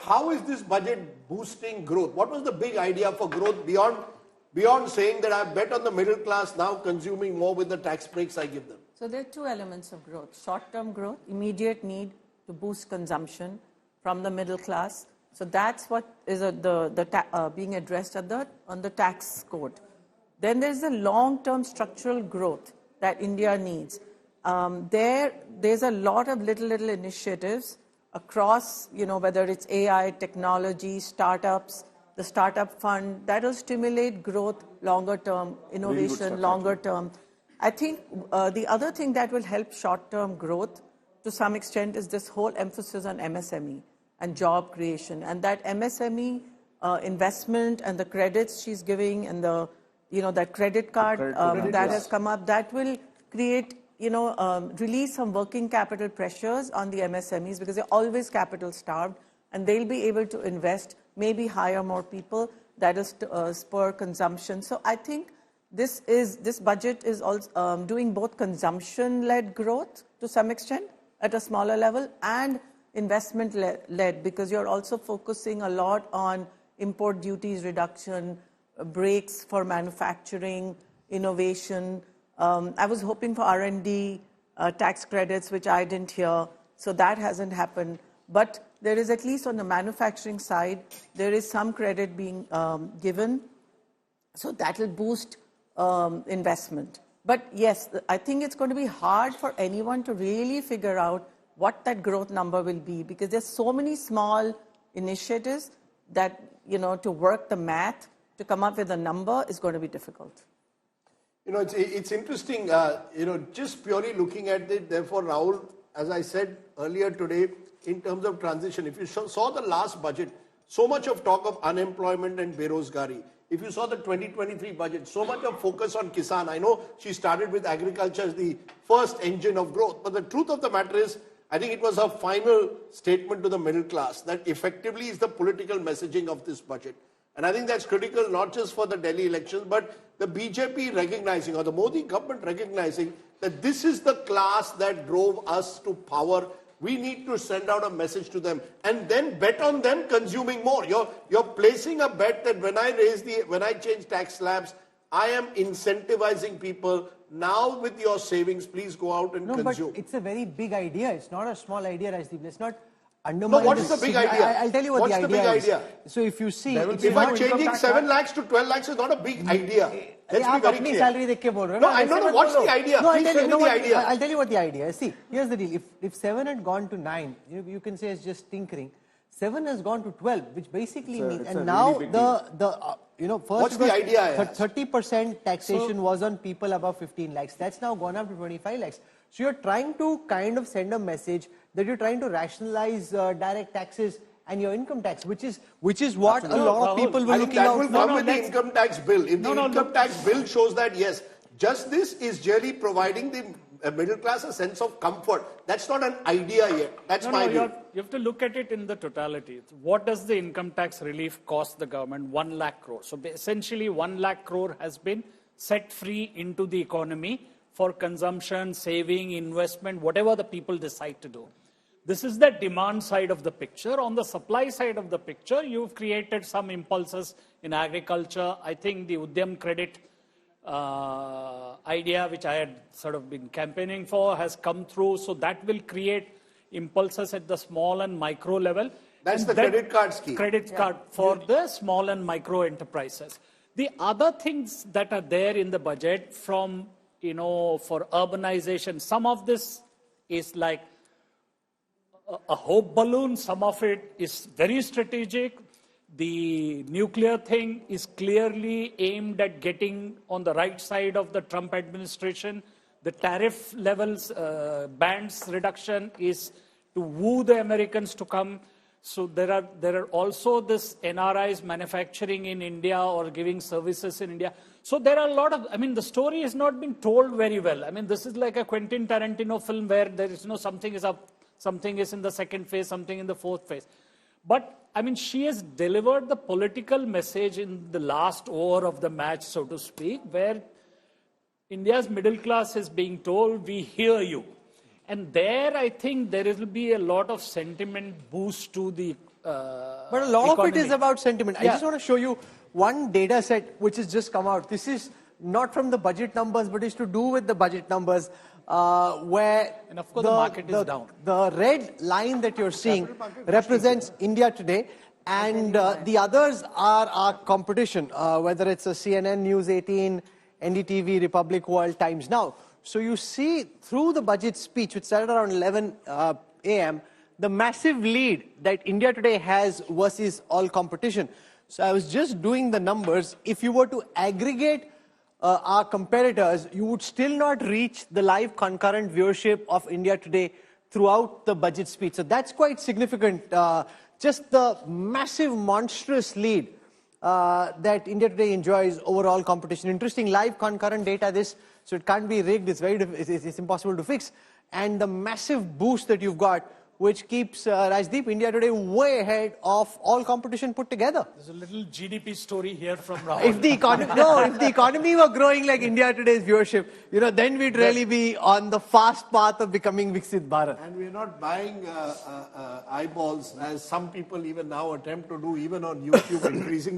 how is this budget boosting growth? What was the big idea for growth beyond saying that I bet on the middle class now consuming more with the tax breaks I give them? So there are two elements of growth. Short-term growth, immediate need to boost consumption from the middle class. So that's what is being addressed on the tax code. Then there's the long-term structural growth that India needs. There's a lot of little initiatives across, whether it's AI, technology, startups, the startup fund, that will stimulate growth longer term, innovation longer term. I think the other thing that will help short-term growth to some extent is this whole emphasis on MSME and job creation. And that MSME investment and the credits she's giving and that credit card that has come up, that will create, release some working capital pressures on the MSMEs because they're always capital starved and they'll be able to invest, maybe hire more people, that will spur consumption. So I think this budget is also doing both consumption-led growth to some extent at a smaller level and investment-led because you're also focusing a lot on import duties reduction, breaks for manufacturing, innovation. I was hoping for R&D tax credits, which I didn't hear, so that hasn't happened. But there is, at least on the manufacturing side, there is some credit being given, so that will boost investment. But yes, I think it's going to be hard for anyone to really figure out what that growth number will be because there's so many small initiatives that, to work the math, to come up with a number is going to be difficult. It's interesting, just purely looking at it, therefore, Rahul, as I said earlier today, in terms of transition, if you saw the last budget, so much of talk of unemployment and berozgari. If you saw the 2023 budget, so much of focus on Kisan. I know she started with agriculture as the first engine of growth, but the truth of the matter is, I think it was her final statement to the middle class that effectively is the political messaging of this budget. And I think that's critical not just for the Delhi elections, but the BJP recognizing or the Modi government recognizing that this is the class that drove us to power. We need to send out a message to them and then bet on them consuming more. You're placing a bet that when I change tax slabs, I am incentivizing people. Now with your savings, please go out and consume. But it's a very big idea. It's not a small idea, Rajdeep. Let's not undermine. No, what is the big idea? I'll tell you what What's the idea is. So if you see, if I'm changing 7 lakhs to 12 lakhs is not a big idea. Let's be very clear. No, I don't know what's the idea. No, Please tell me the idea. I'll tell you what the idea is. See, here's the deal. If 7 had gone to 9, you can say it's just tinkering. 7 has gone to 12, which basically means, and now first what's the idea? 30% taxation was on people above 15 lakhs. That's now gone up to 25 lakhs. So you're trying to kind of send a message that you're trying to rationalize direct taxes and your income tax, which is what a lot of people were looking out for. I think that will come with the income tax bill. If the income tax bill shows that, yes, just this is really providing the middle class a sense of comfort. That's not an idea yet. That's my view. You have to look at it in the totality. What does the income tax relief cost the government? 1 lakh crore. So essentially 1 lakh crore has been set free into the economy for consumption, saving, investment, whatever the people decide to do. This is the demand side of the picture. On the supply side of the picture, you've created some impulses in agriculture. I think the Udyam credit idea, which I had sort of been campaigning for, has come through. So that will create impulses at the small and micro level. That's the credit card scheme. Credit card for the small and micro enterprises. The other things that are there in the budget from, for urbanization, some of this is like a hope balloon. Some of it is very strategic. The nuclear thing is clearly aimed at getting on the right side of the Trump administration. The tariff levels, bands reduction is to woo the Americans to come. So there are also this NRIs manufacturing in India or giving services in India. So there are a lot of, the story has not been told very well. This is like a Quentin Tarantino film where there is something is up, something is in the second phase, something in the fourth phase. But she has delivered the political message in the last over of the match, so to speak, where India's middle class is being told, we hear you. And there, I think there will be a lot of sentiment boost to the But a lot of it is about sentiment. I just want to show you one data set which has just come out. This is not from the budget numbers, but it's to do with the budget numbers, where And of course the market is down. The red line that you're seeing represents India today, and the others are our competition, whether it's a CNN, News 18, NDTV, Republic World, Times Now. So you see through the budget speech, which started around 11 a.m., the massive lead that India today has versus all competition. So I was just doing the numbers. If you were to aggregate our competitors, you would still not reach the live concurrent viewership of India today throughout the budget speech. So that's quite significant. Just the massive, monstrous lead that India today enjoys over all competition. Interesting live concurrent data this, so it can't be rigged. It's impossible to fix. And the massive boost that you've got, which keeps Rajdeep, India today way ahead of all competition put together. There's a little GDP story here from Rahul. If the economy were growing like India today's viewership, then we'd really be on the fast path of becoming Viksit Bharat. And we're not buying eyeballs, as some people even now attempt to do, even on YouTube increasingly.